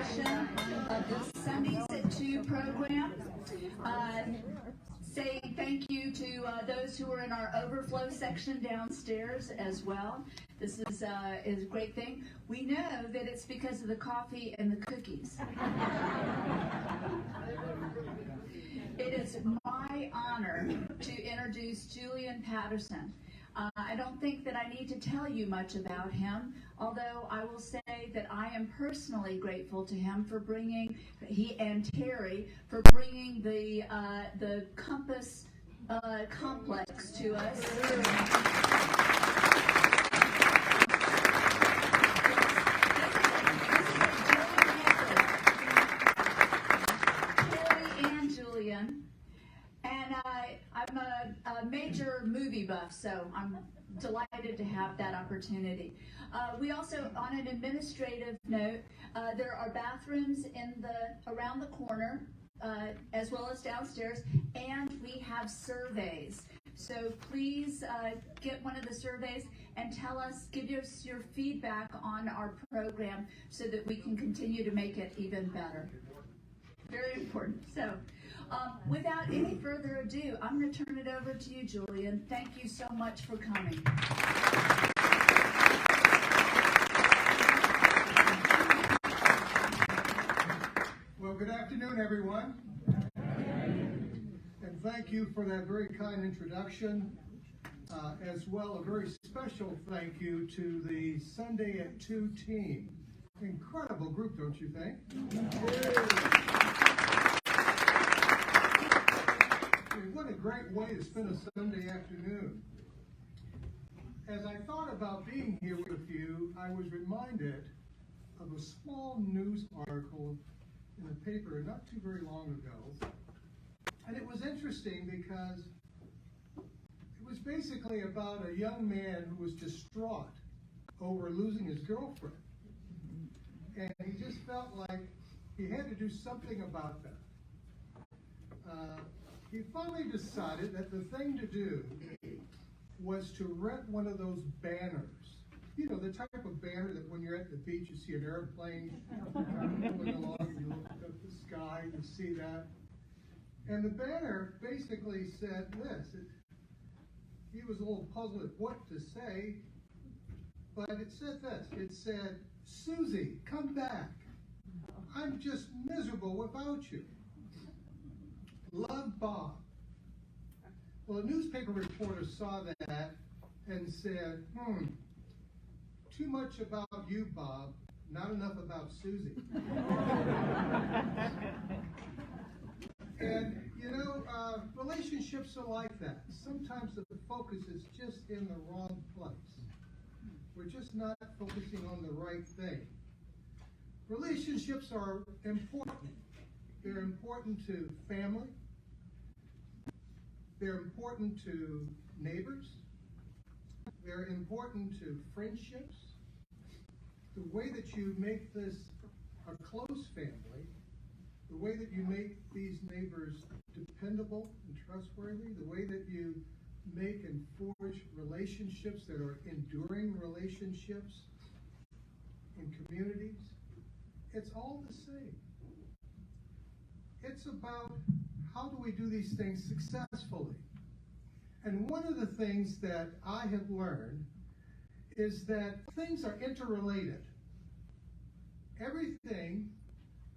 edition of the Sundays at 2 program. Say thank you to those who are in our overflow section downstairs as well. This is a great thing. We know that it's because of the coffee and the cookies. It is my honor to introduce Julien Patterson. I don't think that I need to tell you much about him, although I will say that I am personally grateful to him for bringing, he and Terry, for bringing the Compass complex to us. Terry and Julien. And I'm a major movie buff, so I'm delighted to have that opportunity. We also, on an administrative note, there are bathrooms around the corner, as well as downstairs, and we have surveys. So please get one of the surveys and give us your feedback on our program so that we can continue to make it even better. Very important. So, without any further ado, I'm going to turn it over to you, Julien. Thank you so much for coming. Well, good afternoon, everyone. And thank you for that very kind introduction. As well, a very special thank you to the Sunday at 2 team. Incredible group, don't you think? What a great way to spend a Sunday afternoon. As I thought about being here with you, I was reminded of a small news article in the paper not too very long ago. And it was interesting because it was basically about a young man who was distraught over losing his girlfriend. And he just felt like he had to do something about that. He finally decided that the thing to do was to rent one of those banners. You know, the type of banner that when you're at the beach, you see an airplane going along, and you look up at the sky, you see that. And the banner basically said this. He was a little puzzled at what to say, but it said this. It said, "Susie, come back. I'm just miserable without you. Love, Bob." Well, a newspaper reporter saw that and said, too much about you, Bob, not enough about Susie. And, you know, relationships are like that. Sometimes the focus is just in the wrong place. We're just not focusing on the right thing. Relationships are important. They're important to family. They're important to neighbors. They're important to friendships. The way that you make this a close family, the way that you make these neighbors dependable and trustworthy, the way that you make and forge relationships that are enduring relationships in communities, it's all the same. It's about how do we do these things successfully. And one of the things that I have learned is that things are interrelated. Everything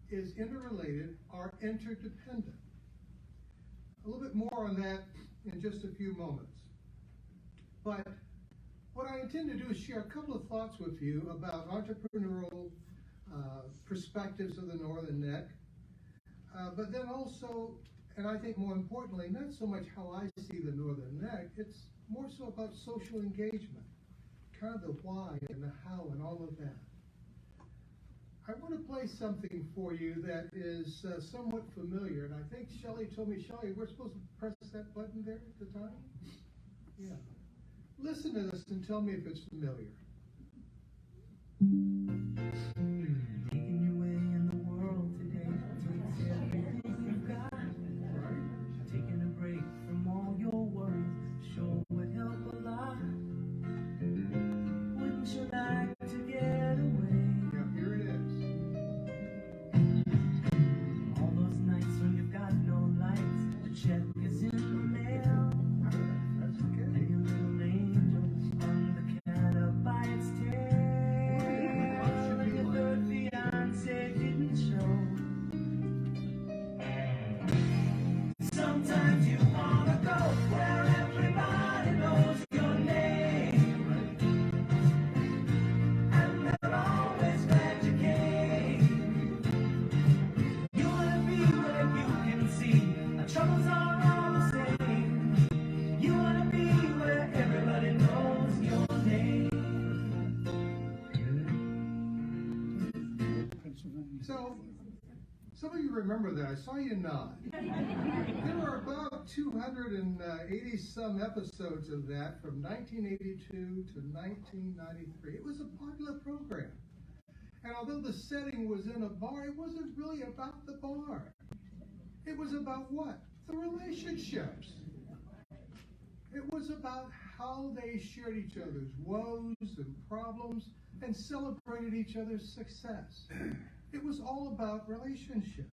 is interrelated or interdependent. A little bit more on that in just a few moments. But what I intend to do is share a couple of thoughts with you about entrepreneurial perspectives of the Northern Neck, but then also, and I think more importantly, not so much how I see the Northern Neck, it's more so about social engagement, kind of the why and the how and all of that. I want to play something for you that is somewhat familiar, and I think Shelley told me, Shelley, we're supposed to press that button there at the time? Yeah. Listen to this and tell me if it's familiar. Making your way in the world today takes everything you've got. Right? Taking a break from all your worries sure would help a lot. Wouldn't you like to get away? Now here it is. Some of you remember that. I saw you nod. There were about 280 some episodes of that from 1982 to 1993. It was a popular program. And although the setting was in a bar, it wasn't really about the bar. It was about what? The relationships. It was about how they shared each other's woes and problems and celebrated each other's success. It was all about relationships.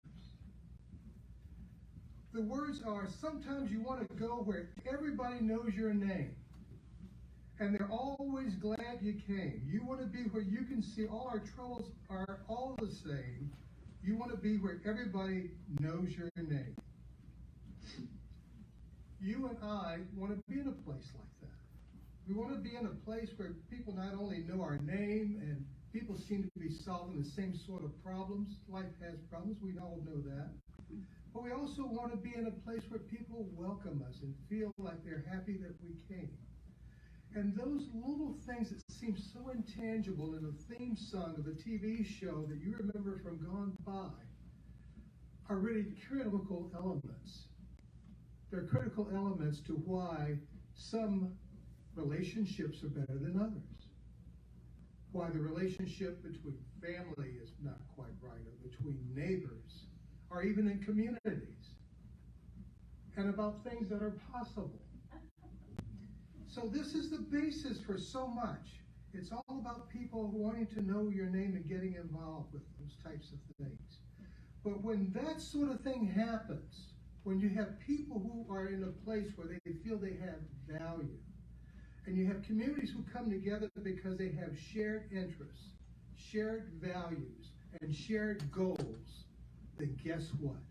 The words are, sometimes you want to go where everybody knows your name. And they're always glad you came. You want to be where you can see all our troubles are all the same. You want to be where everybody knows your name. You and I want to be in a place like that. We want to be in a place where people not only know our name and people seem to be solving the same sort of problems. Life has problems, we all know that. But we also want to be in a place where people welcome us and feel like they're happy that we came. And those little things that seem so intangible in a theme song of a TV show that you remember from gone by are really critical elements. They're critical elements to why some relationships are better than others. Why the relationship between family is not quite right, or between neighbors, or even in communities, and about things that are possible. So this is the basis for so much. It's all about people wanting to know your name and getting involved with those types of things. But when that sort of thing happens, when you have people who are in a place where they feel they have value, and you have communities who come together because they have shared interests, shared values, and shared goals, then guess what?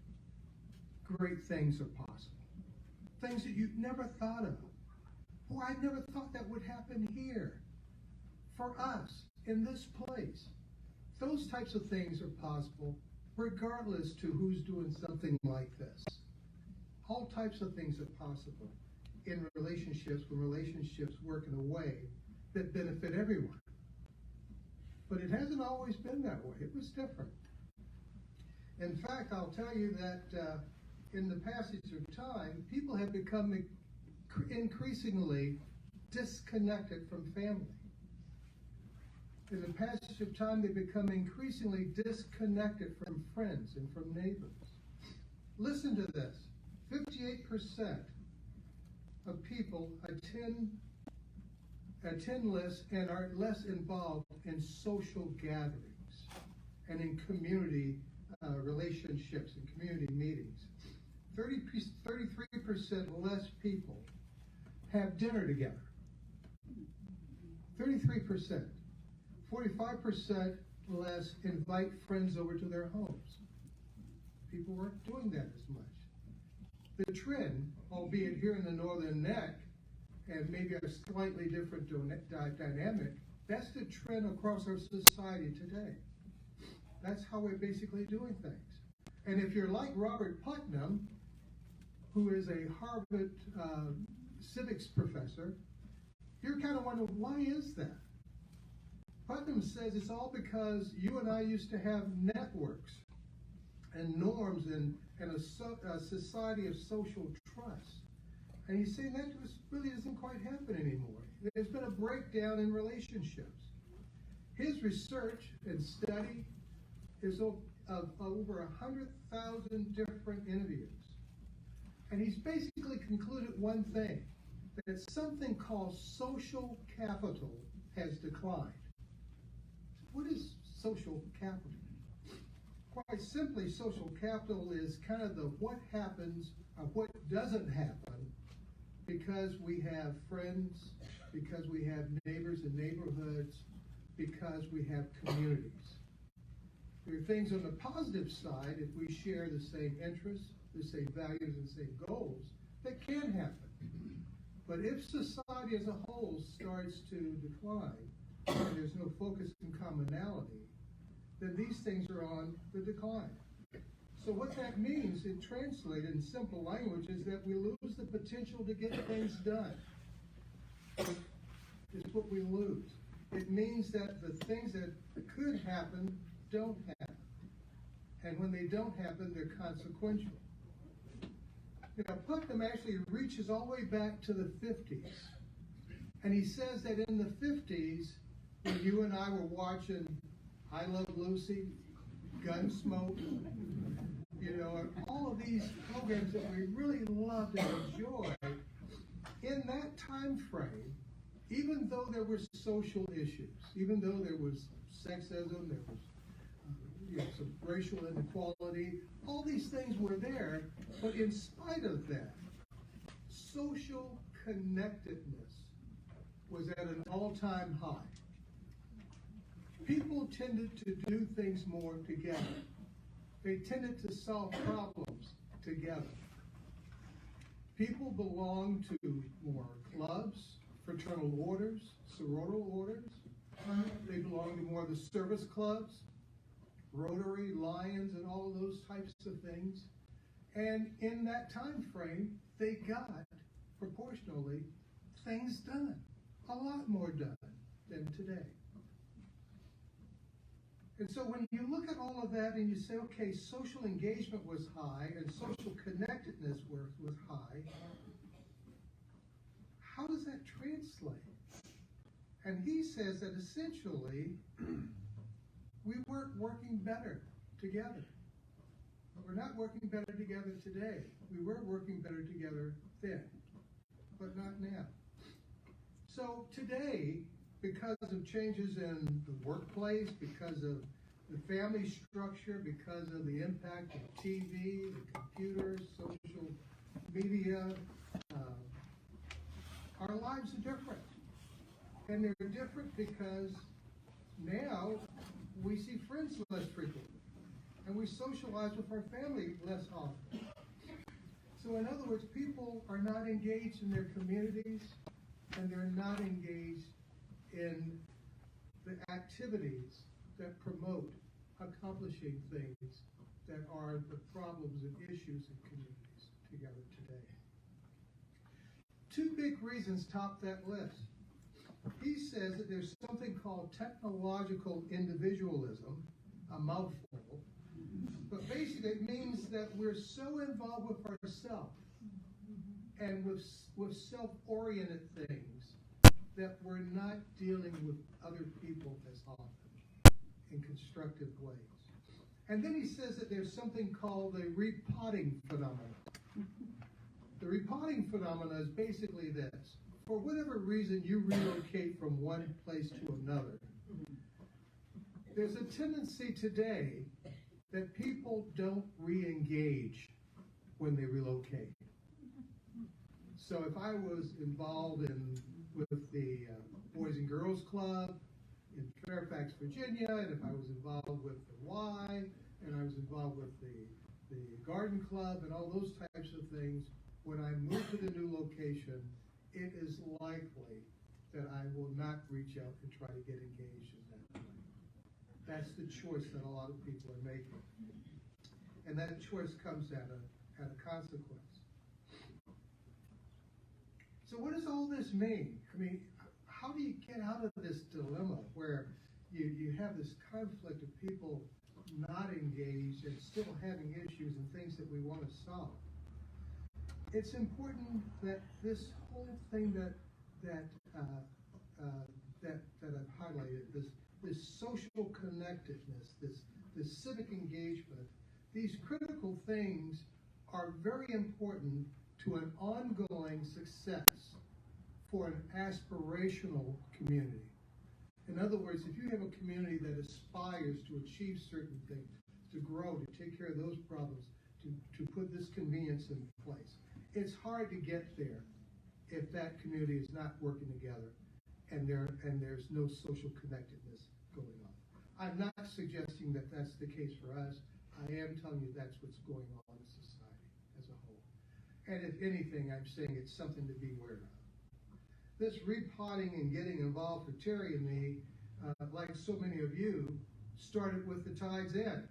Great things are possible. Things that you've never thought of. Oh, I never thought that would happen here. For us, in this place. Those types of things are possible regardless to who's doing something like this. All types of things are possible in relationships when relationships work in a way that benefit everyone. But it hasn't always been that way. It was different. In fact, I'll tell you that in the passage of time, people have become increasingly disconnected from family. In the passage of time, they become increasingly disconnected from friends and from neighbors. Listen to this. 58% of people attend less and are less involved in social gatherings and in community relationships and community meetings. 33% less people have dinner together. 33%. 45% less invite friends over to their homes. People weren't doing that as much. The trend, albeit here in the Northern Neck, and maybe a slightly different dynamic, that's the trend across our society today. That's how we're basically doing things. And if you're like Robert Putnam, who is a Harvard civics professor, you're kind of wondering, why is that? Putnam says it's all because you and I used to have networks and norms and a society of social trust. And he's saying that just really doesn't quite happen anymore. There's been a breakdown in relationships. His research and study is of over 100,000 different interviews. And he's basically concluded one thing, that something called social capital has declined. What is social capital? Quite simply, social capital is kind of the what happens or what doesn't happen because we have friends, because we have neighbors and neighborhoods, because we have communities. There are things on the positive side, if we share the same interests, the same values, and same goals, that can happen. But if society as a whole starts to decline, and there's no focus and commonality, then these things are on the decline. So what that means, it translated in simple language, is that we lose the potential to get things done. It's what we lose. It means that the things that could happen don't happen. and when they don't happen, they're consequential. You know, Putnam actually reaches all the way back to the 50s. And he says that in the 50s, when you and I were watching I Love Lucy, Gunsmoke, you know, and all of these programs that we really loved and enjoyed, in that time frame, even though there were social issues, even though there was sexism, there was some racial inequality, all these things were there, but in spite of that, social connectedness was at an all-time high. People tended to do things more together. They tended to solve problems together. People belonged to more clubs, fraternal orders, sorority orders. They belonged to more of the service clubs, Rotary, Lions, and all of those types of things. And in that time frame, they got, proportionally, things done. A lot more done than today. And so when you look at all of that and you say, okay, social engagement was high and social connectedness was high, how does that translate? And he says that essentially, we weren't working better together. We're not working better together today. We were working better together then, but not now. So today, because of changes in the workplace, because of the family structure, because of the impact of TV, the computers, social media, our lives are different. And they're different because now we see friends less frequently, and we socialize with our family less often. So in other words, people are not engaged in their communities, and they're not engaged in the activities that promote accomplishing things that are the problems and issues in communities together today. Two big reasons top that list. He says that there's something called technological individualism, a mouthful, but basically it means that we're so involved with ourselves and with self-oriented things that we're not dealing with other people as often in constructive ways. And then he says that there's something called the repotting phenomenon. The repotting phenomenon is basically this. For whatever reason you relocate from one place to another, there's a tendency today that people don't re-engage when they relocate. So if I was involved with the Boys and Girls Club in Fairfax, Virginia, and if I was involved with the Y, and I was involved with the Garden Club and all those types of things, when I move to the new location, it is likely that I will not reach out and try to get engaged in that way. That's the choice that a lot of people are making. And that choice comes at a consequence. So what does all this mean? I mean, how do you get out of this dilemma where you have this conflict of people not engaged and still having issues and things that we want to solve? It's important that this whole thing that I've highlighted, this social connectedness, this civic engagement, these critical things are very important to an ongoing success for an aspirational community. In other words, if you have a community that aspires to achieve certain things, to grow, to take care of those problems, to put this convenience in place, it's hard to get there if that community is not working together and there's no social connectedness going on. I'm not suggesting that that's the case for us. I am telling you that's what's going on in society as a whole. And if anything, I'm saying it's something to be aware of. This repotting and getting involved for Terry and me, like so many of you, started with the Tides End.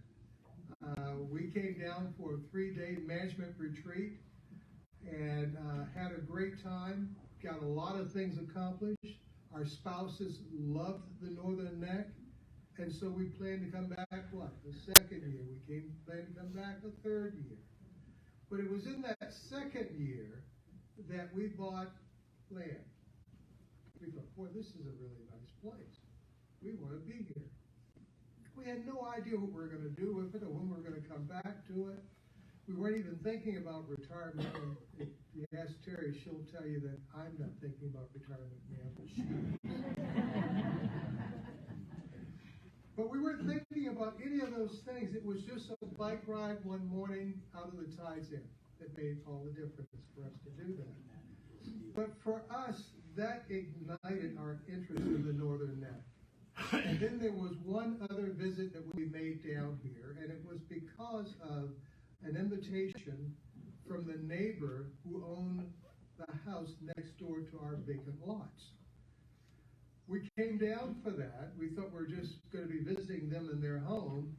We came down for a 3-day management retreat and had a great time, got a lot of things accomplished. Our spouses loved the Northern Neck. And so we planned to come back, what, the second year. We planned to come back the third year. But it was in that second year that we bought land. We thought, boy, this is a really nice place. We want to be here. We had no idea what we were going to do with it or when we were going to come back to it. We weren't even thinking about retirement. And if you ask Terry, she'll tell you that I'm not thinking about retirement now, but she is. But we weren't thinking about any of those things. It was just a bike ride one morning out of the tide's end that made all the difference for us to do that. But for us, that ignited our interest in the Northern Neck. And then there was one other visit that we made down here, and it was because of an invitation from the neighbor who owned the house next door to our vacant lots. We came down for that. We thought we were just going to be visiting them in their home,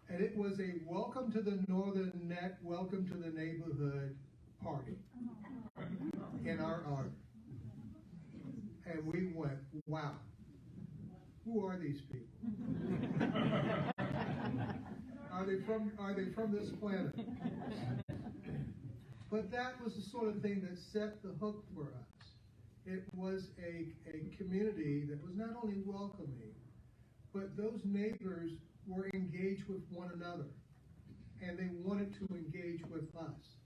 and it was a welcome to the Northern Neck, welcome to the neighborhood party in our honor. And we went, wow, who are these people? Are they from this planet? But that was the sort of thing that set the hook for us. It was a community that was not only welcoming, but those neighbors were engaged with one another, and they wanted to engage with us.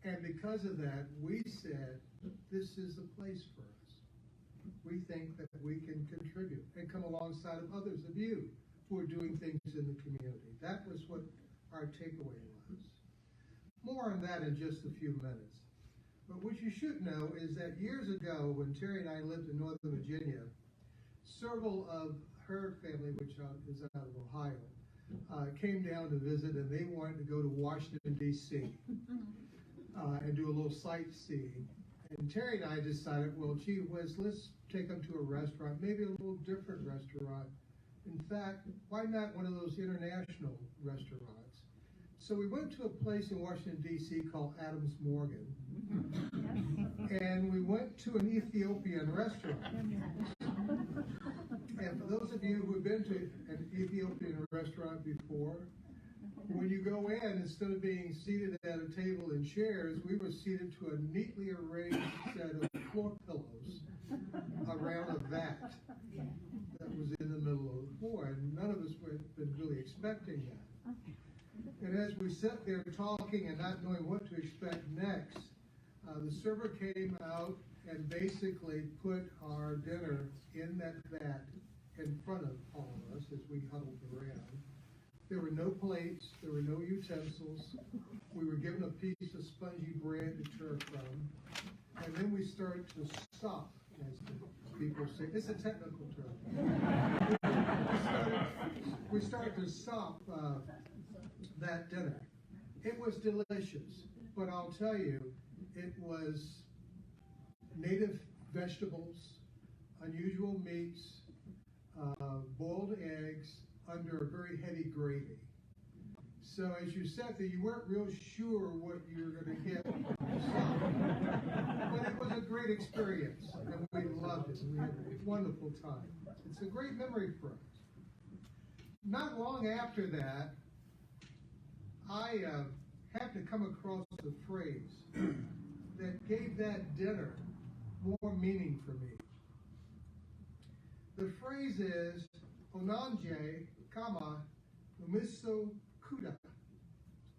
And because of that, we said, this is the place for us. We think that we can contribute and come alongside of others of you who are doing things in the community. That was what our takeaway was. More on that in just a few minutes. But what you should know is that years ago, when Terry and I lived in Northern Virginia, several of her family, which is out of Ohio, came down to visit, and they wanted to go to Washington, D.C. And do a little sightseeing. And Terry and I decided, well, gee whiz, let's take them to a restaurant, maybe a little different restaurant. In fact, why not one of those international restaurants? So we went to a place in Washington, D.C. called Adams Morgan. And we went to an Ethiopian restaurant. And for those of you who have been to an Ethiopian restaurant before, when you go in, instead of being seated at a table in chairs, we were seated to a neatly arranged set of floor pillows around a vat that was in the middle of the floor, and none of us had been really expecting that. And as we sat there talking and not knowing what to expect next, the server came out and basically put our dinner in that vat in front of all of us as we huddled around. There were no plates, there were no utensils. We were given a piece of spongy bread to tear from, and then we started to sop, as people say. It's a technical term. We started to sop that dinner. It was delicious, but I'll tell you, it was native vegetables, unusual meats, boiled eggs, under a very heavy gravy. So as you sat there, you weren't real sure what you were going to get. But it was a great experience, and we loved it. We had a wonderful time. It's a great memory for us. Not long after that, I happened to come across a phrase that gave that dinner more meaning for me. The phrase is, Onanje kama nomiso kuda.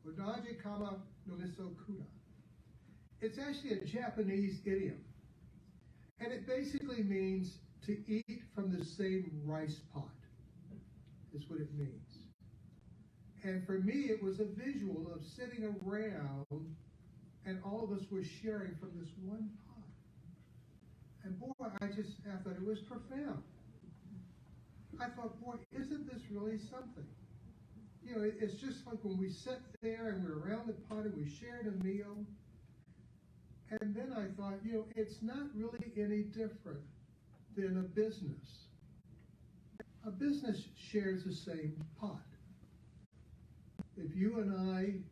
Onanje kama nomiso kuda. It's actually a Japanese idiom. And it basically means to eat from the same rice pot, is what it means. And for me, it was a visual of sitting around and all of us were sharing from this one pot. And boy, I thought it was profound. I thought, boy, isn't this really something? You know, it's just like when we sat there and we're around the pot and we shared a meal. And then I thought, you know, it's not really any different than a business. A business shares the same pot. If you and I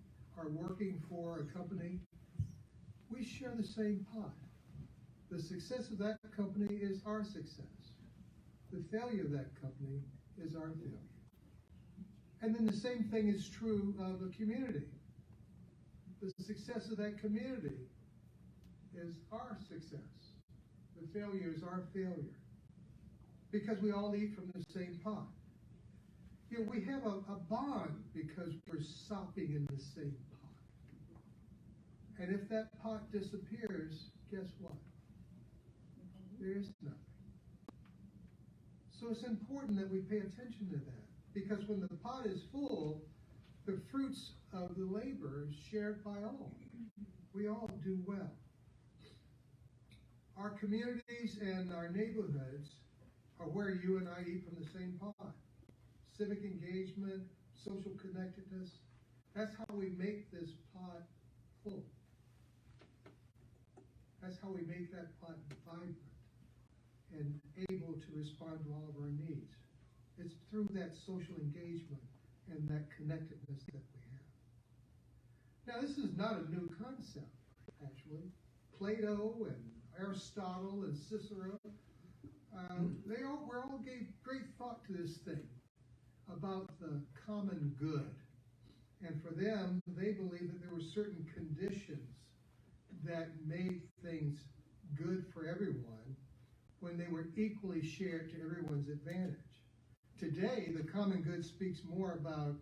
are working for a company, we share the same pot. The success of that company is our success. The failure of that company is our failure. And then the same thing is true of a community. The success of that community is our success. The failure is our failure. Because we all eat from the same pot. You know, we have a bond because we're sopping in the same pot. And if that pot disappears, guess what? There is nothing. So it's important that we pay attention to that. Because when the pot is full, the fruits of the labor is shared by all. We all do well. Our communities and our neighborhoods are where you and I eat from the same pot. Civic engagement, social connectedness, that's how we make this pot full. That's how we make that pot vibrant and able to respond to all of our needs. It's through that social engagement and that connectedness that we have. Now, this is not a new concept, actually. Plato and Aristotle and Cicero, they all gave great thought to this thing about the common good. And for them, they believed that there were certain conditions that made things good for everyone when they were equally shared to everyone's advantage. Today, the common good speaks more about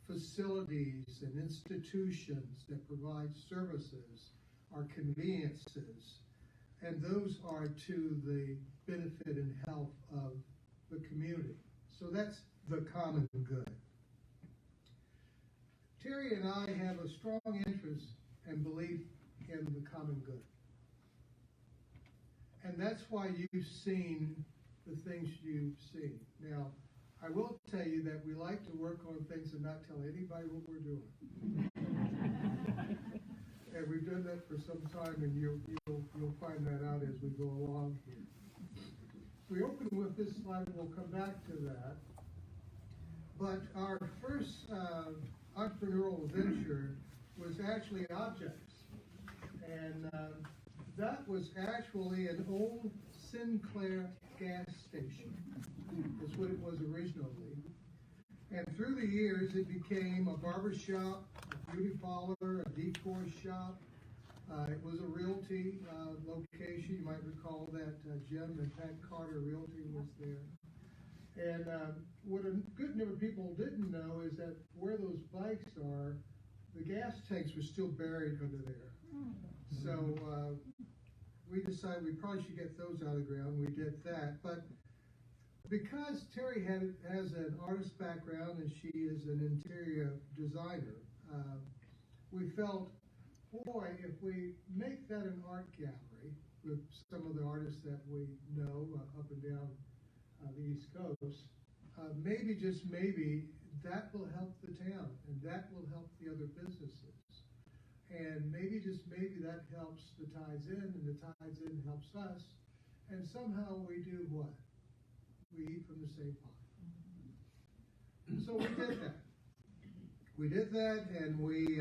facilities and institutions that provide services or conveniences, and those are to the benefit and health of the community. So that's the common good. Terry and I have a strong interest and belief in the common good. And that's why you've seen the things you've seen. Now, I will tell you that we like to work on things and not tell anybody what we're doing. And we've done that for some time, and you'll find that out as we go along here. We open with this slide, and we'll come back to that. But our first entrepreneurial venture was actually objects. And that was actually an old Sinclair gas station. That's what it was originally. And through the years, it became a barber shop, a beauty parlor, a decor shop. It was a realty location. You might recall that Jim and Pat Carter Realty was there. And what a good number of people didn't know is that where those bikes are, the gas tanks were still buried under there. So we decided we probably should get those out of the ground. We did that. But because Terry has an artist background and she is an interior designer, we felt, boy, if we make that an art gallery with some of the artists that we know up and down the East Coast, maybe, just maybe, that will help the town and that will help the other businesses. And maybe, just maybe, that helps the Tides Inn, and the Tides Inn helps us. And somehow we do what? We eat from the same pot. So we did that. We did that, and we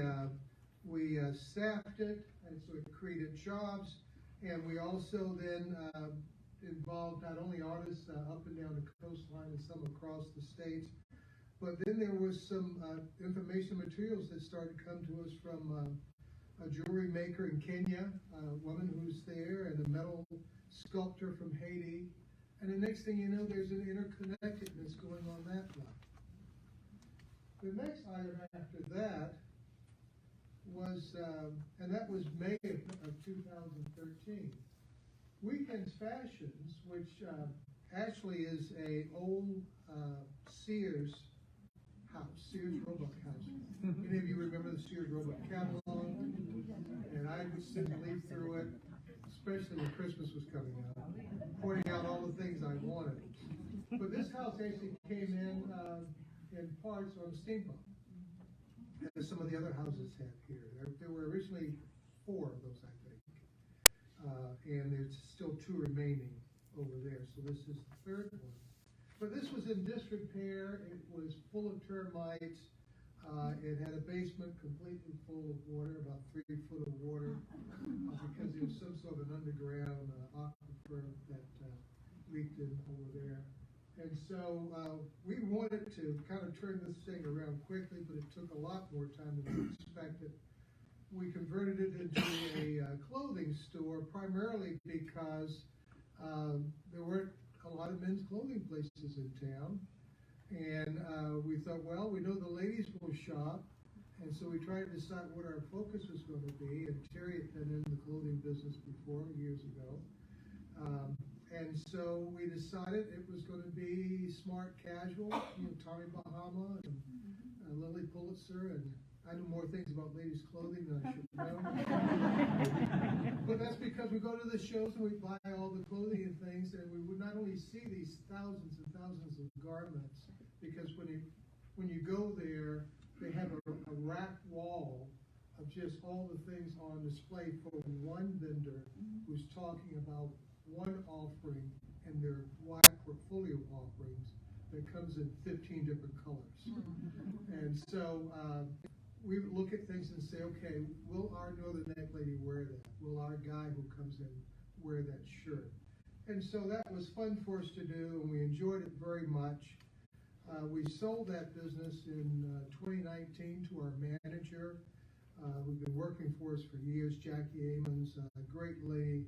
staffed it, and so it created jobs. And we also then involved not only artists up and down the coastline and some across the states, but then there was some information materials that started to come to us from a jewelry maker in Kenya, a woman who's there, and a metal sculptor from Haiti. And the next thing you know, there's an interconnectedness going on that level. The next item after that was, and that was May of 2013, Weekends Fashions, which actually is a old Sears house, Sears Roebuck house. Any of you remember the Sears Roebuck catalog? And I would sit and leaf through it, especially when Christmas was coming up, pointing out all the things I wanted. But this house actually came in parts on a steamboat, as some of the other houses have here. There were originally 4 of those, I think. And there's still 2 remaining over there. So this is the 3rd one. But this was in disrepair. It was full of termites. It had a basement completely full of water, about 3 foot of water, because there was some sort of an underground aquifer that leaked in over there. And And so we wanted to kind of turn this thing around quickly, but it took a lot more time than we expected. We converted it into a clothing store primarily because there weren't a lot of men's clothing places in town. And we thought, well, we know the ladies will shop. And so we tried to decide what our focus was going to be. And Terry had been in the clothing business before, years ago. And so we decided it was going to be smart casual, Tommy Bahama and Lily Pulitzer, and I know more things about ladies' clothing than I should know. But that's because we go to the shows and we buy all the clothing and things, and we would not only see these thousands and thousands of garments, because when you go there, they have a rack wall of just all the things on display for one vendor who's talking about one offering and their wide portfolio of offerings that comes in 15 different colors. And so we look at things and say, okay, will our Northern Neck lady wear that? Will our guy who comes in wear that shirt? And so that was fun for us to do, and we enjoyed it very much. We sold that business in 2019 to our manager, who's been working for us for years, Jackie Amons, a great lady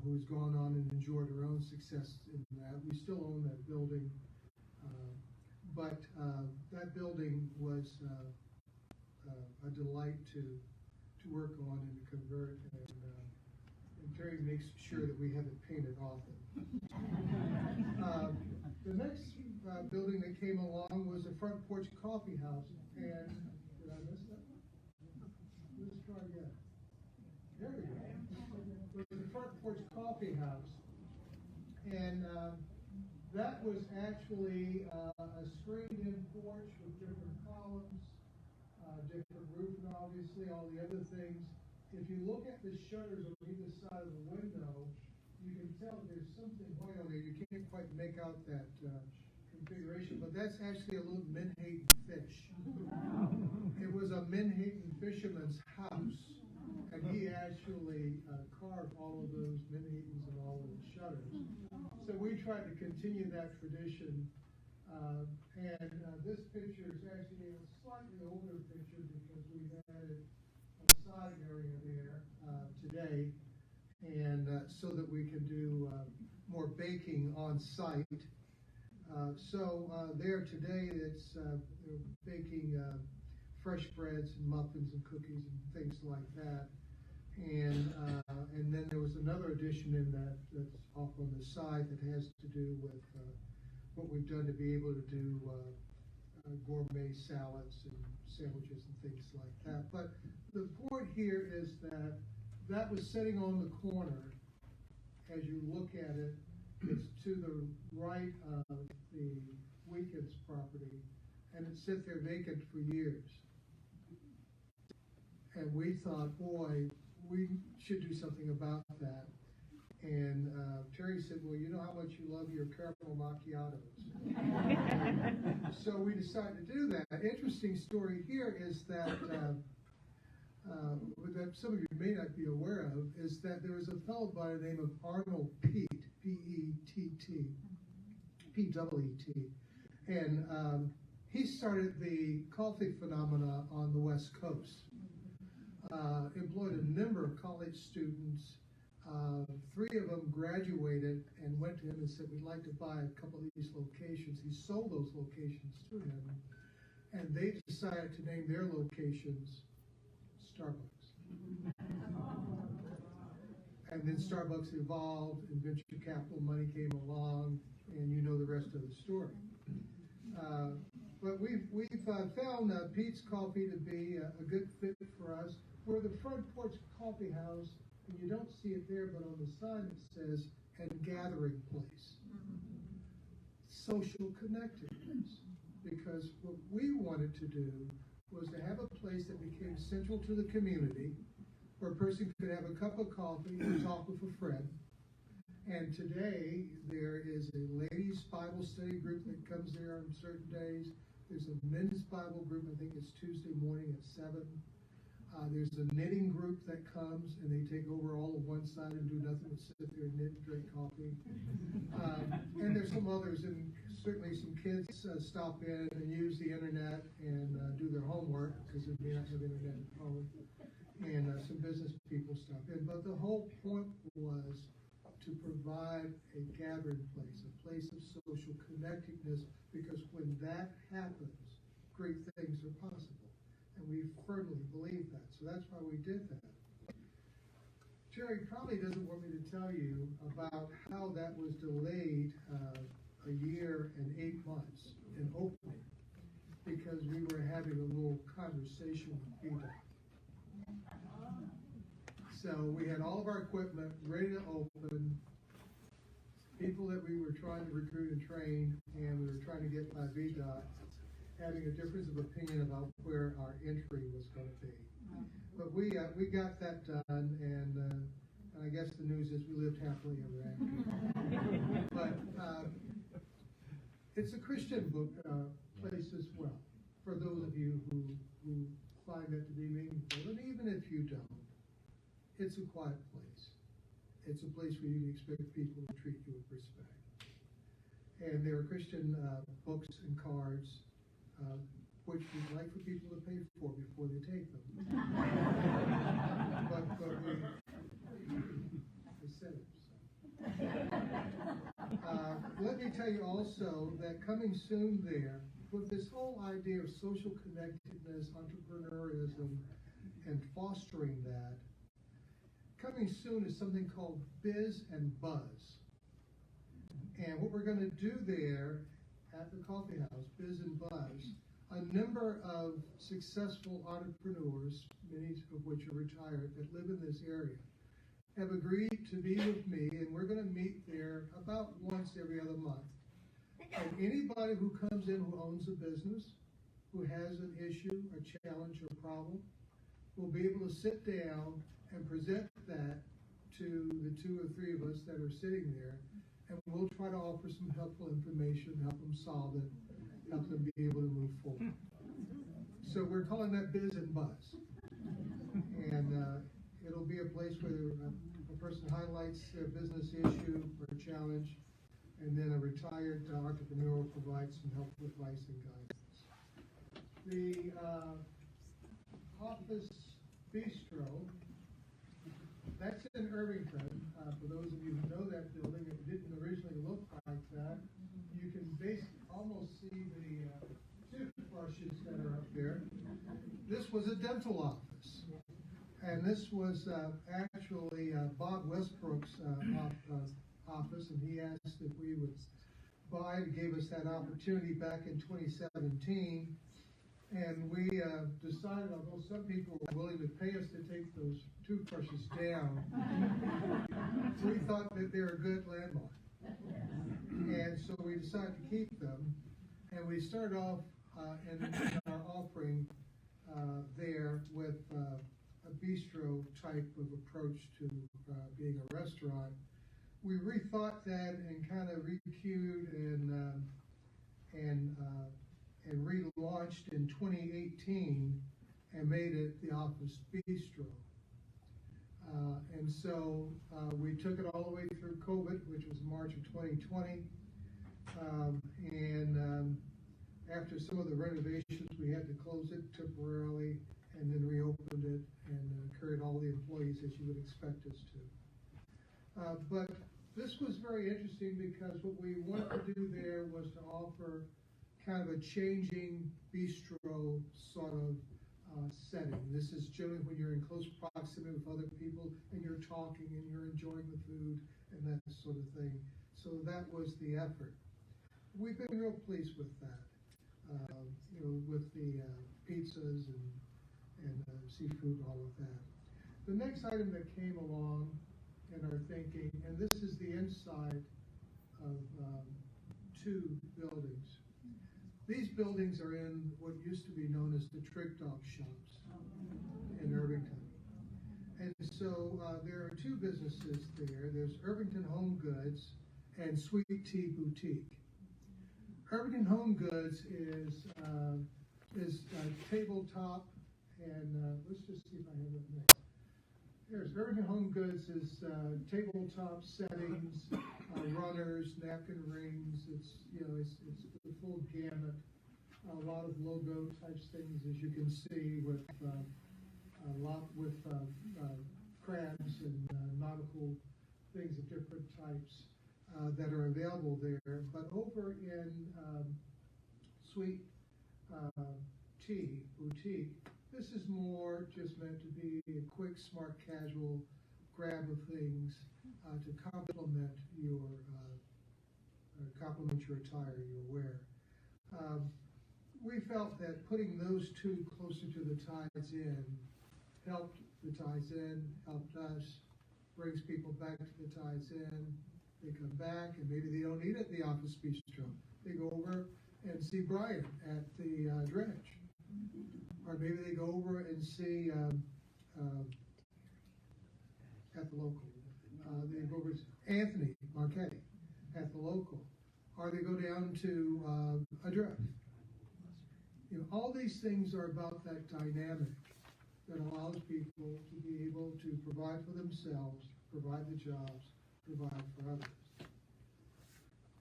who's gone on and enjoyed her own success in that. We still own that building, but that building was a delight to work on and to convert, and Terry makes sure that we have it painted often. The next building that came along was a Front Porch Coffee House, and did I miss that one? Let's try again. There we go. It was the Front Porch Coffee House, and that was actually a screened-in porch with different columns, different roofing, obviously, all the other things. If you look at the shutters on either side of the window, you can tell there's something white on there. You can't quite make out that configuration, but that's actually a little Menhaden fish. It was a Menhaden fisherman's house, and he actually carved all of those Menhadens and all of the shutters. So we tried to continue that tradition, and this picture is actually a slightly older picture because we've added a side area there today, and so that we can do more baking on site. So there today, it's they're baking fresh breads and muffins and cookies and things like that. And then there was another addition in that's off on the side that has to do with what we've done to be able to do gourmet salads and sandwiches and things like that. But the point here is that was sitting on the corner. As you look at it, it's to the right of the Weekends property, and it sat there vacant for years. And we thought, boy, we should do something about that. And Terry said, well, you know how much you love your caramel macchiatos. So we decided to do that. Interesting story here is that that some of you may not be aware of, is that there was a fellow by the name of Arnold Peet, P-E-T-T, P-E-E-T, and he started the coffee phenomena on the West Coast. Employed a number of college students. 3 of them graduated and went to him and said, we'd like to buy a couple of these locations. He sold those locations to him, and they decided to name their locations Starbucks. And then Starbucks evolved, and venture capital money came along, and you know the rest of the story. But we've found Pete's Coffee to be a good fit for us. We're the Front Porch Coffee House, and you don't see it there, but on the sign it says, and gathering place. Social connectedness. Because what we wanted to do was to have a place that became central to the community, where a person could have a cup of coffee and talk with a friend. And today, there is a ladies' Bible study group that comes there on certain days. There's a men's Bible group, I think it's Tuesday morning at 7. There's a knitting group that comes, and they take over all of one side and do nothing but sit there and knit and drink coffee. And there's some others, and certainly some kids stop in and use the internet and do their homework, because they may not have internet at home. And some business people stop in. But the whole point was to provide a gathering place, a place of social connectedness, because when that happens, great things are possible. And we firmly believe that. So that's why we did that. Terry probably doesn't want me to tell you about how that was delayed a year and 8 months in opening, because we were having a little conversation with people. So we had all of our equipment ready to open, people that we were trying to recruit and train, and we were trying to get by VDOT, having a difference of opinion about where our entry was going to be. But we got that done, and I guess the news is we lived happily ever after. But it's a Christian book place as well, for those of you who find that to be meaningful, and even if you don't. It's a quiet place. It's a place where you can expect people to treat you with respect. And there are Christian books and cards, which we'd like for people to pay for before they take them. but we said it. So. Let me tell you also that coming soon there, with this whole idea of social connectedness, entrepreneurism, and fostering that, coming soon is something called Biz and Buzz. And what we're going to do there at the coffee house, Biz and Buzz, a number of successful entrepreneurs, many of which are retired, that live in this area, have agreed to be with me, and we're going to meet there about once every other month. And anybody who comes in who owns a business, who has an issue, a challenge, or problem, will be able to sit down and present that to the 2 or 3 of us that are sitting there, and we'll try to offer some helpful information, help them solve it, help them be able to move forward. So we're calling that Biz and Buzz. And it'll be a place where a person highlights a business issue or a challenge, and then a retired entrepreneur will provide some helpful advice and guidance. The Office Bistro, that's in Irvington. For those of you who know that building, it didn't originally look like that. You can almost see the toothbrushes that are up there. This was a dental office. And this was actually Bob Westbrook's office, and he asked if we would buy it. He gave us that opportunity back in 2017. And we decided, although some people were willing to pay us to take those toothbrushes down, we thought that they're a good landmark. And so we decided to keep them. And we started off in our offering there with a bistro type of approach to being a restaurant. We rethought that and kind of recued and relaunched in 2018 and made it the Office Bistro. And so we took it all the way through COVID, which was March of 2020. After some of the renovations, we had to close it temporarily and then reopened it and carried all the employees as you would expect us to. But this was very interesting because what we wanted to do there was to offer kind of a changing bistro sort of setting. This is generally when you're in close proximity with other people and you're talking and you're enjoying the food and that sort of thing. So that was the effort. We've been real pleased with that. With the pizzas and seafood, all of that. The next item that came along in our thinking, and this is the inside of 2 buildings. These buildings are in what used to be known as the Trick Dog Shops in Irvington. And so there are 2 businesses there. There's Irvington Home Goods and Sweet Tea Boutique. Irvington Home Goods is tabletop And let's just see if I have it next. There's Urban Home Goods is tabletop settings, runners, napkin rings. It's the full gamut. A lot of logo types things, as you can see, with a lot with crabs and nautical things of different types that are available there. But over in Sweet Tea Boutique, this is more just meant to be a quick, smart, casual grab of things to complement your attire, your wear. We felt that putting those two closer to the Tides Inn helped the Tides Inn, helped us, brings people back to the Tides Inn. They come back, and maybe they don't eat at the Office Bistro. They go over and see Brian at the Dredge. Or maybe they go over and see at the local. They go over to Anthony Marchetti at the local. Or they go down to a Dredge. All these things are about that dynamic that allows people to be able to provide for themselves, provide the jobs, provide for others.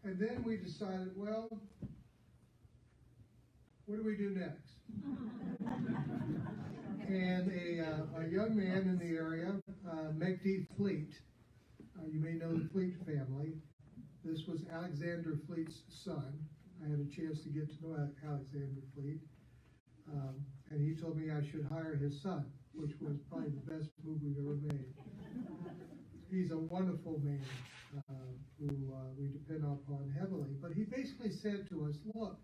And then we decided, well, what do we do next? And a young man in the area, Megdi Fleet, you may know the Fleet family. This was Alexander Fleet's son. I had a chance to get to know Alexander Fleet. And he told me I should hire his son, which was probably the best move we've ever made. He's a wonderful man who we depend upon heavily. But he basically said to us, look,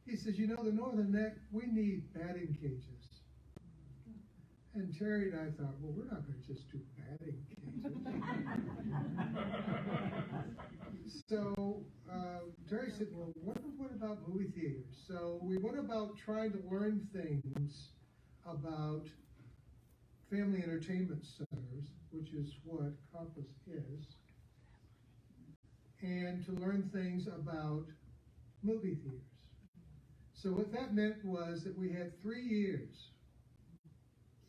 he says, the Northern Neck, we need batting cages. And Terry and I thought, well, we're not going to just do batting cages. So Terry said, well, what about movie theaters? So we went about trying to learn things about family entertainment centers, which is what Compass is, and to learn things about movie theaters. So what that meant was that we had 3 years.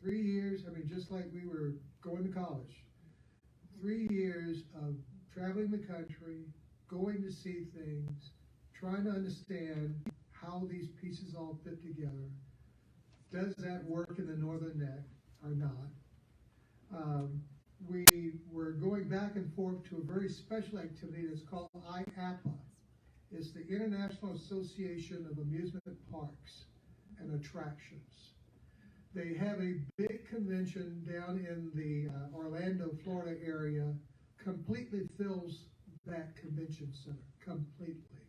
3 years, just like we were going to college. 3 years of traveling the country, going to see things, trying to understand how these pieces all fit together. Does that work in the Northern Neck or not? We were going back and forth to a very special activity that's called IAPA. It's the International Association of Amusement Parks and Attractions. They have a big convention down in the Orlando, Florida area, completely fills that convention center, completely.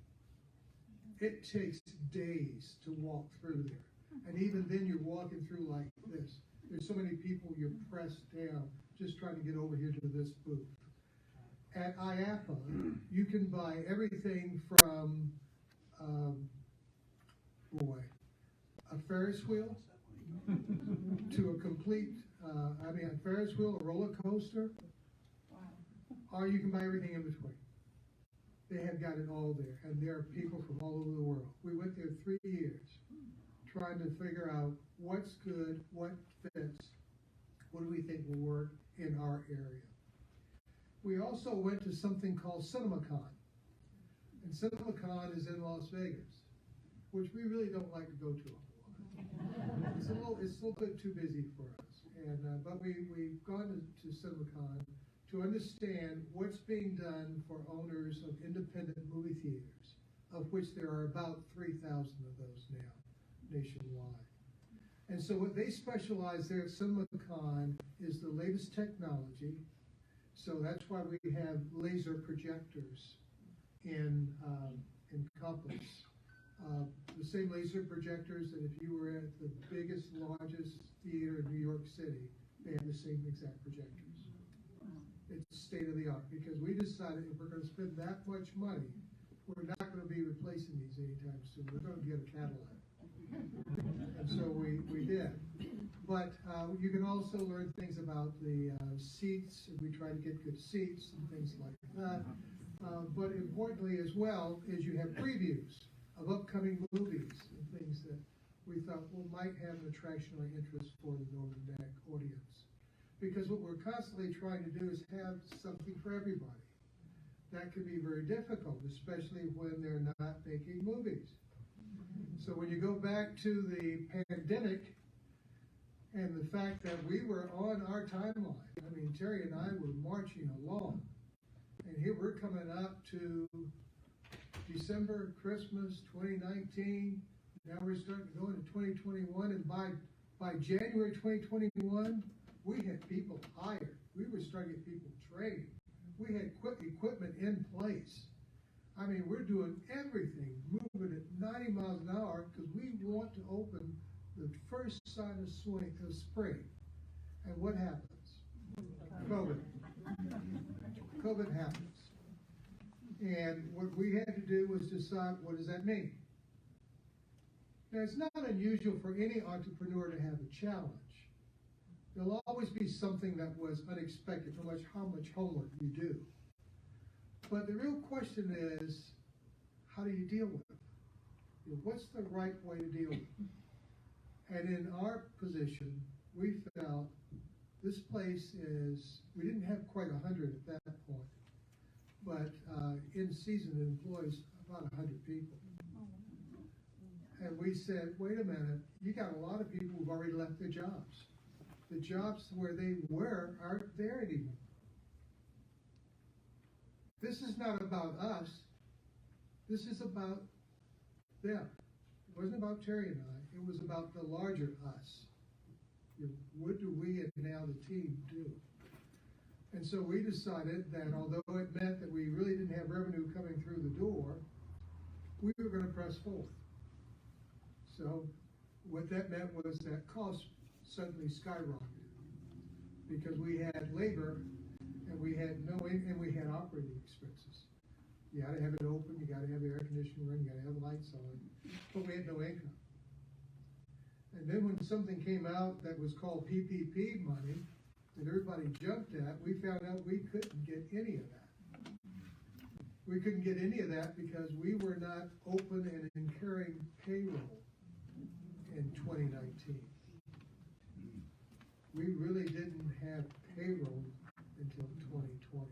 It takes days to walk through there. And even then you're walking through like this. There's so many people you're pressed down just trying to get over here to this booth. At IAPA, you can buy everything from, a Ferris wheel to a complete, a Ferris wheel, a roller coaster, or you can buy everything in between. They have got it all there, and there are people from all over the world. We went there 3 years trying to figure out what's good, what fits, what do we think will work in our area. We also went to something called CinemaCon, and CinemaCon is in Las Vegas, which we really don't like to go to a whole lot. It's a little bit too busy for us, and but we've gone to CinemaCon to understand what's being done for owners of independent movie theaters, of which there are about 3,000 of those now nationwide. And so what they specialize there at CinemaCon is the latest technology. So that's why we have laser projectors in Compass. The same laser projectors that if you were at the biggest, largest theater in New York City, they have the same exact projectors. It's state of the art, because we decided if we're going to spend that much money, we're not going to be replacing these anytime soon. We're going to get a Cadillac. And so we did. But you can also learn things about the seats, and we try to get good seats and things like that. But importantly as well is you have previews of upcoming movies and things that we thought, well, might have an attraction or interest for the Northern Neck audience. Because what we're constantly trying to do is have something for everybody. That can be very difficult, especially when they're not making movies. So when you go back to the pandemic and the fact that we were on our timeline, I mean, Terry and I were marching along, and here we're coming up to December, Christmas, 2019. Now we're starting to go into 2021, and by January 2021, we had people hired. We were starting to get people trained. We had equipment in place. I mean, we're doing everything, moving at 90 miles an hour because we want to open the first sign of spring. And what happens? COVID. COVID happens. And what we had to do was decide, what does that mean? Now, it's not unusual for any entrepreneur to have a challenge. There'll always be something that was unexpected, no matter how much homework you do. But the real question is, how do you deal with it? What's the right way to deal with it? And in our position, we felt this place is, we didn't have quite 100 at that point, but in season it employs about 100 people. And we said, wait a minute, you got a lot of people who've already left their jobs. The jobs where they were aren't there anymore. This is not about us. This is about them. It wasn't about Terry and I. It was about the larger us. What do we and now the team do? And so we decided that although it meant that we really didn't have revenue coming through the door, we were going to press forward. So what that meant was that costs suddenly skyrocketed because we had labor and we had operating expenses. You got to have it open, you got to have the air conditioning running, you got to have the lights on, but we had no income. And then when something came out that was called PPP money that everybody jumped at, we found out we couldn't get any of that. We couldn't get any of that because we were not open and incurring payroll in 2019. We really didn't have payroll until 2020.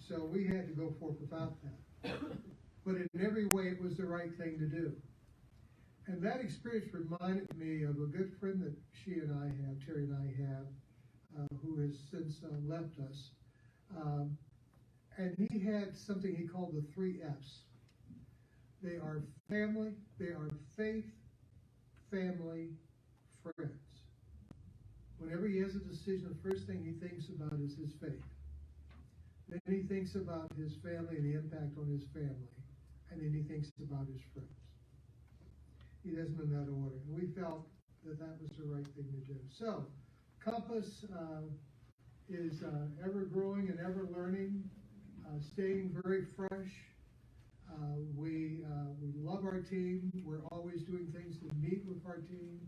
So we had to go forth without that. But in every way, it was the right thing to do. And that experience reminded me of a good friend that she and I have, Terry and I have, who has since left us. And he had something he called the 3 F's. They are family, they are faith, family, friends. Whenever he has a decision, the first thing he thinks about is his faith. Then he thinks about his family and the impact on his family. And then he thinks about his friends. He does them in that order. And we felt that that was the right thing to do. So, Compass is ever growing and ever learning, staying very fresh. We love our team. We're always doing things to meet with our team.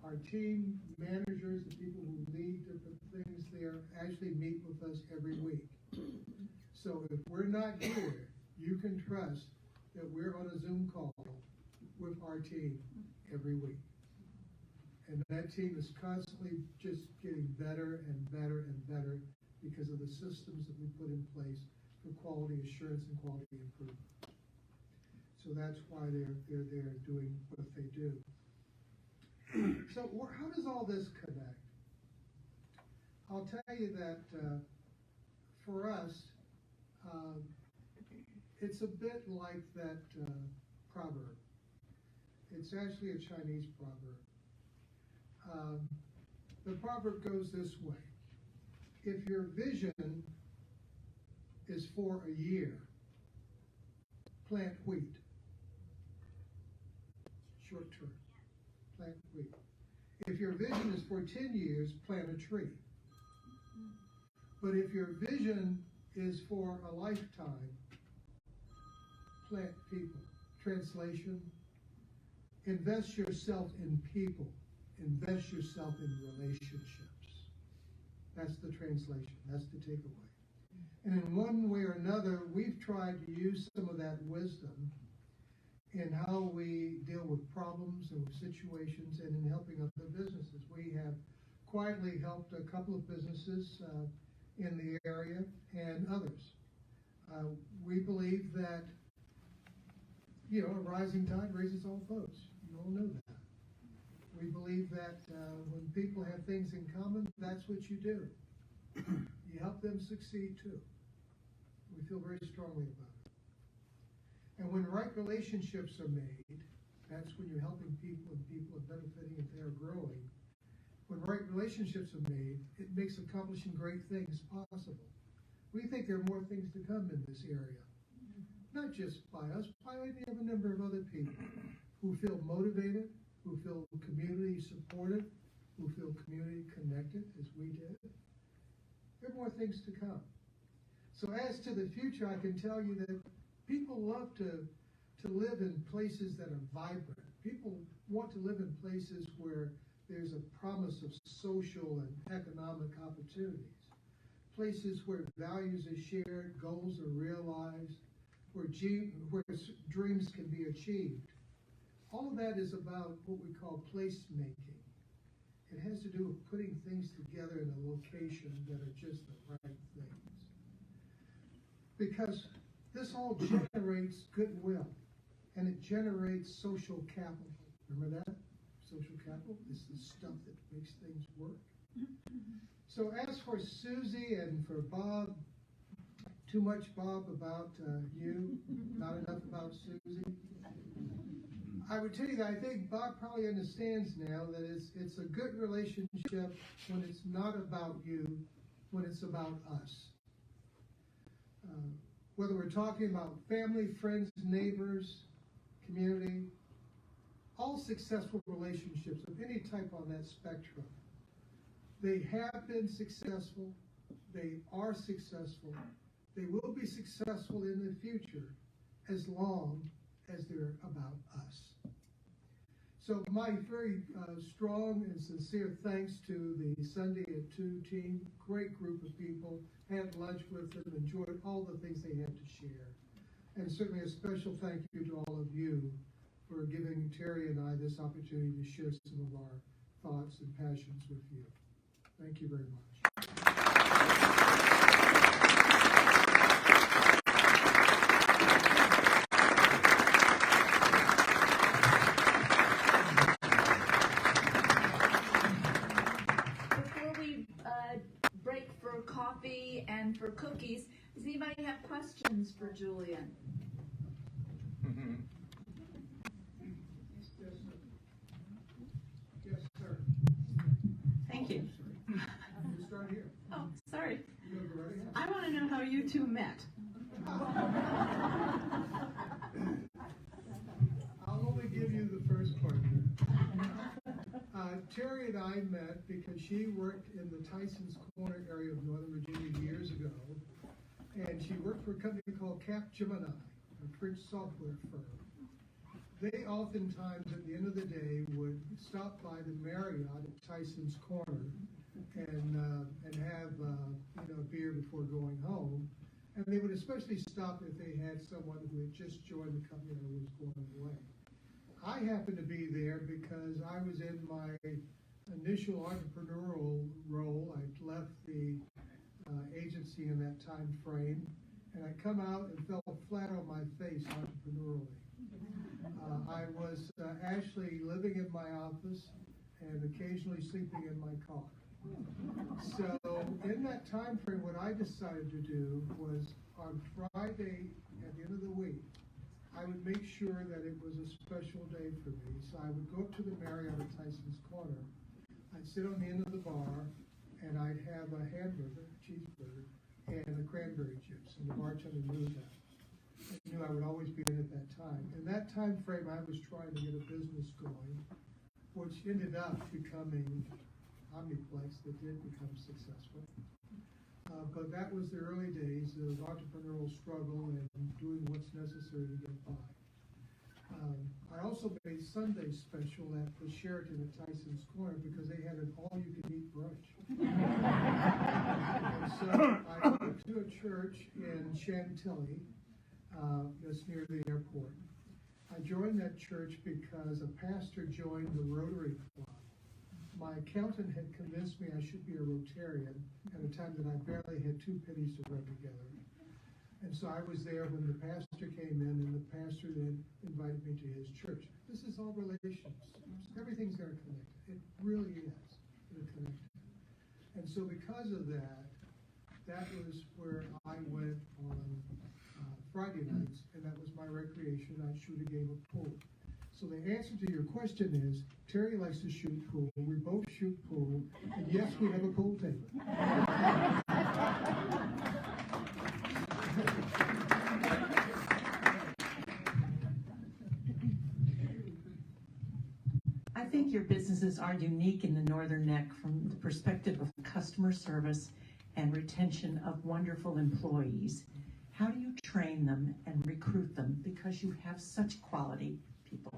Our team managers, the people who lead different things there, actually meet with us every week. So if we're not here, you can trust that we're on a Zoom call with our team every week. And that team is constantly just getting better and better and better because of the systems that we put in place for quality assurance and quality improvement. So that's why they're there doing what they do. So how does all this connect? I'll tell you that for us, it's a bit like that proverb. It's actually a Chinese proverb. The proverb goes this way. If your vision is for a year, plant wheat. Short term. Plant wheat. If your vision is for 10 years, plant a tree. But if your vision is for a lifetime, plant people. Translation, invest yourself in people. Invest yourself in relationships. That's the translation. That's the takeaway. And in one way or another, we've tried to use some of that wisdom in how we deal with problems and with situations and in helping other businesses. We have quietly helped a couple of businesses in the area and others. We believe that, a rising tide raises all boats. You all know that. We believe that when people have things in common, that's what you do. You help them succeed too. We feel very strongly about it. And when right relationships are made, that's when you're helping people and people are benefiting and they are growing. When right relationships are made, it makes accomplishing great things possible. We think there are more things to come in this area. Not just by us, by any other number of other people who feel motivated, who feel community supported, who feel community connected, as we did. There are more things to come. So as to the future, I can tell you that people love to live in places that are vibrant. People want to live in places where there's a promise of social and economic opportunities. Places where values are shared, goals are realized, where dreams can be achieved. All of that is about what we call placemaking. It has to do with putting things together in a location that are just the right things. Because this all generates goodwill, and it generates social capital. Remember that? Social capital is the stuff that makes things work. So as for Susie and for Bob, too much Bob about you, not enough about Susie. I would tell you that I think Bob probably understands now that it's a good relationship when it's not about you, when it's about us. Whether we're talking about family, friends, neighbors, community, all successful relationships of any type on that spectrum, they have been successful, they are successful, they will be successful in the future as long as they're about us. So my very strong and sincere thanks to the Sunday at 2 team, great group of people, had lunch with them, enjoyed all the things they had to share. And certainly a special thank you to all of you for giving Terry and I this opportunity to share some of our thoughts and passions with you. Thank you very much. Before we break for coffee and for cookies, does anybody have questions for Julien? Yes, sir. Thank you. You start here. Oh, sorry. You go right ahead. I want to know how you two met. I'll only give you the first part. Terry and I met because she worked in the Tyson's Corner area of Northern Virginia years ago, and she worked for a company called Capgemini, a French software firm. They oftentimes, at the end of the day, would stop by the Marriott at Tyson's Corner and have a beer before going home. And they would especially stop if they had someone who had just joined the company or was going away. I happened to be there because I was in my initial entrepreneurial role. I'd left the agency in that time frame, and I come out and fell flat on my face entrepreneurially. I was actually living in my office and occasionally sleeping in my car. So in that time frame, what I decided to do was on Friday at the end of the week, I would make sure that it was a special day for me. So I would go up to the Marriott at Tyson's Corner. I'd sit on the end of the bar, and I'd have a hamburger, cheeseburger, and the cranberry chips. And the bartender knew that. I knew I would always be in at that time. In that time frame, I was trying to get a business going, which ended up becoming Omniplex that did become successful. But that was the early days of entrepreneurial struggle and doing what's necessary to get by. I also made Sunday special at the Sheraton at Tyson's Corner because they had an all-you-can-eat brunch. And so I went to a church in Chantilly, that's near the airport. I joined that church because a pastor joined the Rotary Club. My accountant had convinced me I should be a Rotarian at a time that I barely had 2 pennies to rub together. And so I was there when the pastor came in, and the pastor then invited me to his church. This is all relations. Everything's interconnected. It really is interconnected. And so because of that, that was where I went on Friday nights, and that was my recreation. I'd shoot a game of pool. So the answer to your question is, Terry likes to shoot pool. We both shoot pool, and yes, we have a pool table. I think your businesses are unique in the Northern Neck from the perspective of customer service and retention of wonderful employees. How do you train them and recruit them because you have such quality people?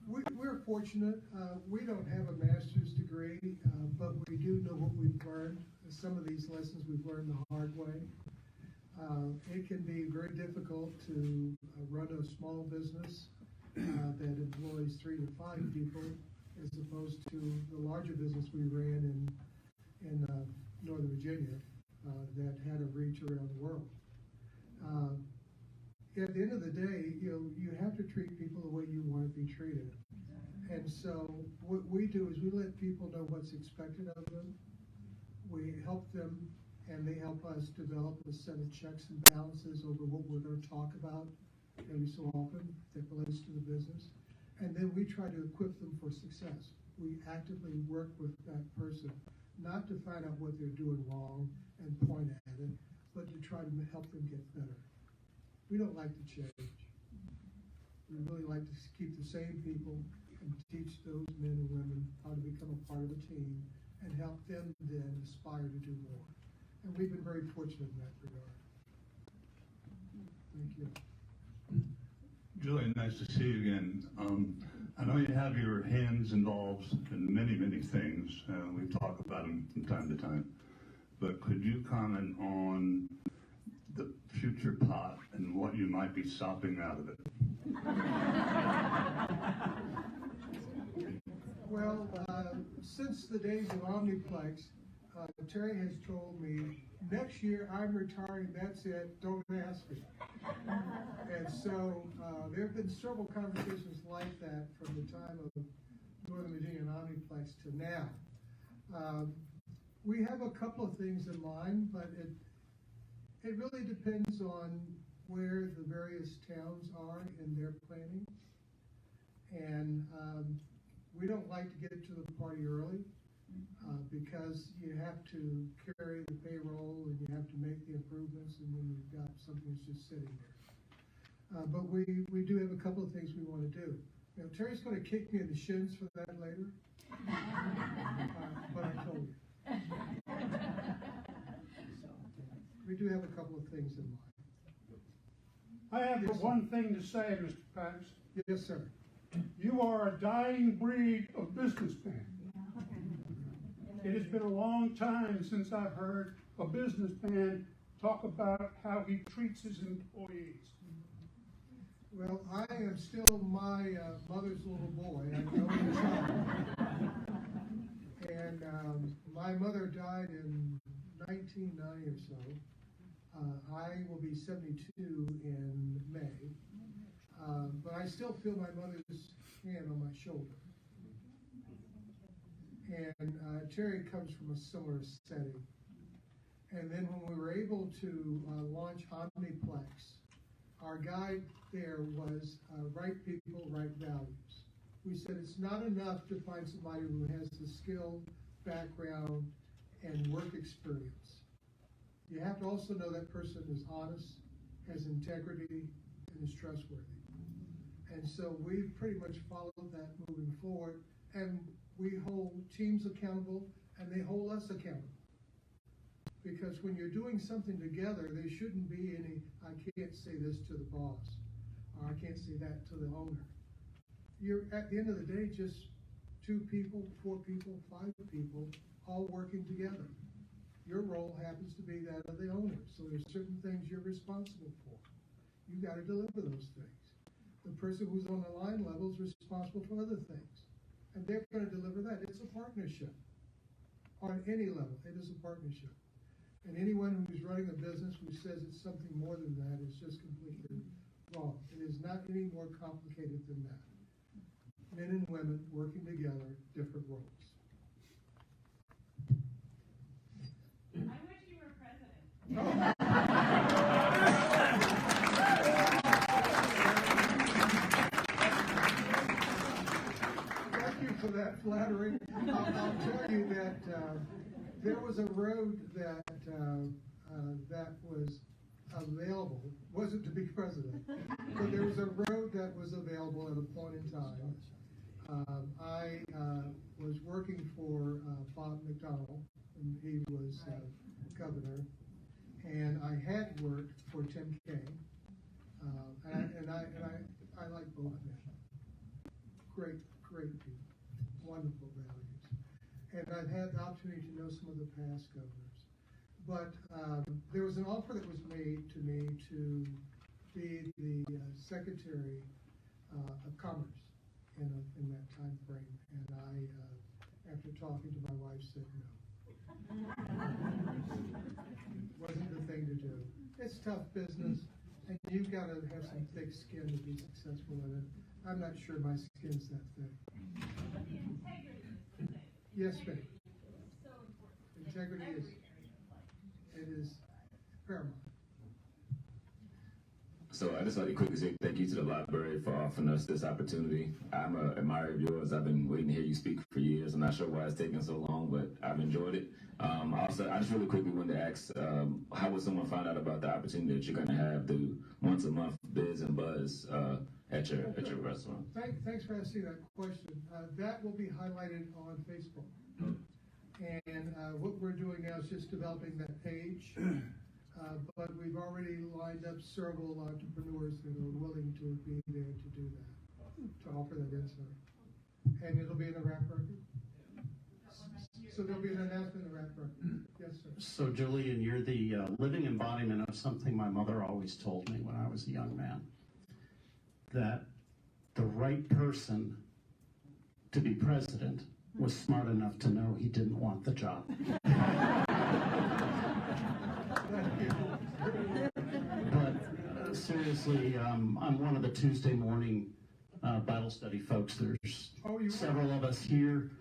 We're fortunate. We don't have a master's degree, but we do know what we've learned. Some of these lessons we've learned the hard way. It can be very difficult to run a small business that employs 3 to 5 people, as opposed to the larger business we ran in Northern Virginia that had a reach around the world. At the end of the day, you have to treat people the way you want to be treated. And so what we do is we let people know what's expected of them. We help them, and they help us develop a set of checks and balances over what we're going to talk about every so often that relates to the business. And then we try to equip them for success. We actively work with that person, not to find out what they're doing wrong and point at it, but to try to help them get better. We don't like to change. We really like to keep the same people and teach those men and women how to become a part of a team and help them then aspire to do more. And we've been very fortunate in that regard. Thank you. Julien, nice to see you again. I know you have your hands involved in many, many things. We talk about them from time to time. But could you comment on the future pot and what you might be sopping out of it? Well, since the days of Omniplex, Terry has told me, next year I'm retiring, that's it, don't ask me. And so there have been several conversations like that from the time of Northern Virginia and Omniplex to now. We have a couple of things in mind, but it really depends on where the various towns are in their planning. And we don't like to get to the party early because you have to carry the payroll and you have to make the improvements, and then you've got something that's just sitting there. But we do have a couple of things we want to do. Terry's going to kick me in the shins for that later, but I told you. We do have a couple of things in mind. I have Yes, one thing to say, Mr. Patterson. Yes, sir. You are a dying breed of businessman. It has been a long time since I've heard a businessman talk about how he treats his employees. Well, I am still my mother's little boy. I'm an only child. And my mother died in 1990 or so. I will be 72 in May. But I still feel my mother's hand on my shoulder. And Terry comes from a similar setting. And then when we were able to launch Omniplex, our guide there was right people, right values. We said it's not enough to find somebody who has the skill, background, and work experience. You have to also know that person is honest, has integrity, and is trustworthy. And so we've pretty much followed that moving forward, and we hold teams accountable, and they hold us accountable. Because when you're doing something together, there shouldn't be any, I can't say this to the boss, or I can't say that to the owner. You're, at the end of the day, just 2 people, 4 people, 5 people, all working together. Your role happens to be that of the owner, so there's certain things you're responsible for. You got to deliver those things. The person who's on the line level is responsible for other things. And they're going to deliver that. It's a partnership. On any level, it is a partnership. And anyone who's running a business who says it's something more than that is just completely wrong. It is not any more complicated than that. Men and women working together, different roles. I wish you were president. Thank you for that flattering. I'll tell you that there was a road that was available, wasn't to be president, but there was a road that was available at a point in time. I was working for Bob McDonnell, and he was governor, and I had worked for Tim Kaine, and I like both men. Great people, wonderful values, and I've had the opportunity to know some of the past governors. But there was an offer that was made to me to be the Secretary of Commerce in that time frame, and I, after talking to my wife, said no. Wasn't the thing to do. It's tough business, and you've got to have some thick skin to be successful in it. I'm not sure my skin's that thick. Yes, ma'am. Integrity is paramount. So I just like to quickly say thank you to the library for offering us this opportunity. I'm an admirer of yours. I've been waiting to hear you speak for years. I'm not sure why it's taking so long, but I've enjoyed it. Also, I just really quickly wanted to ask, how would someone find out about the opportunity that you're going to have the once a month Biz and Buzz at your restaurant? Thanks for asking that question. That will be highlighted on Facebook. And what we're doing now is just developing that page. But we've already lined up several entrepreneurs that are willing to be there to do that, to offer that insight. And it'll be in the rap record. So there'll be an announcement in the rap record. Yes, sir. So Julien, you're the living embodiment of something my mother always told me when I was a young man. That the right person to be president was smart enough to know he didn't want the job. But seriously, I'm one of the Tuesday morning Bible study folks. There's several of us here.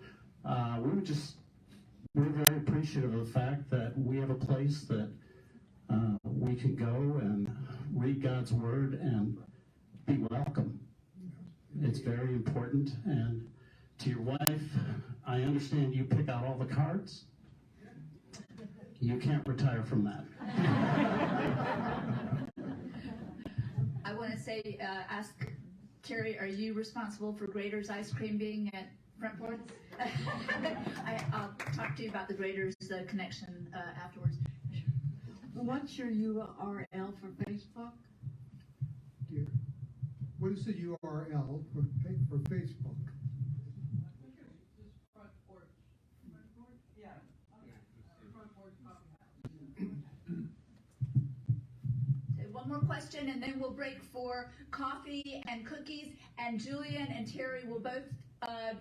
We're very appreciative of the fact that we have a place that we can go and read God's Word and be welcome. It's very important. And to your wife, I understand you pick out all the cards. You can't retire from that. I want to say, ask Terry, are you responsible for Grader's ice cream being at Front Porch? I'll talk to you about the Grader's connection afterwards. What's your URL for Facebook? Dear, what is the URL for Facebook? One more question, and then we'll break for coffee and cookies, and Julien and Terry will both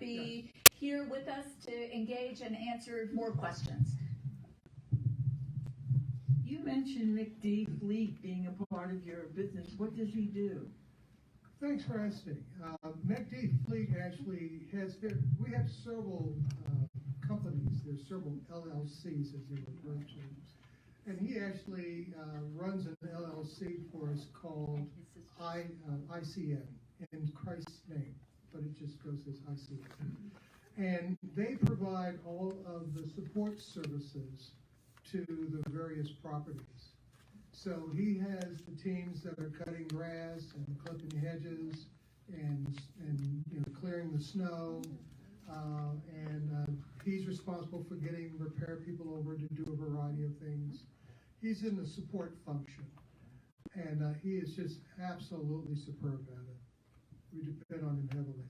be here with us to engage and answer more questions. You mentioned McD Fleet being a part of your business. What does he do? Thanks for asking. McD Fleet actually we have several companies. There's several LLCs, as they refer to. And he actually runs an LLC for us called ICN, in Christ's name, but it just goes as ICN. And they provide all of the support services to the various properties. So he has the teams that are cutting grass and clipping hedges and clearing the snow. And he's responsible for getting repair people over to do a variety of things. He's in the support function, and he is just absolutely superb at it. We depend on him heavily.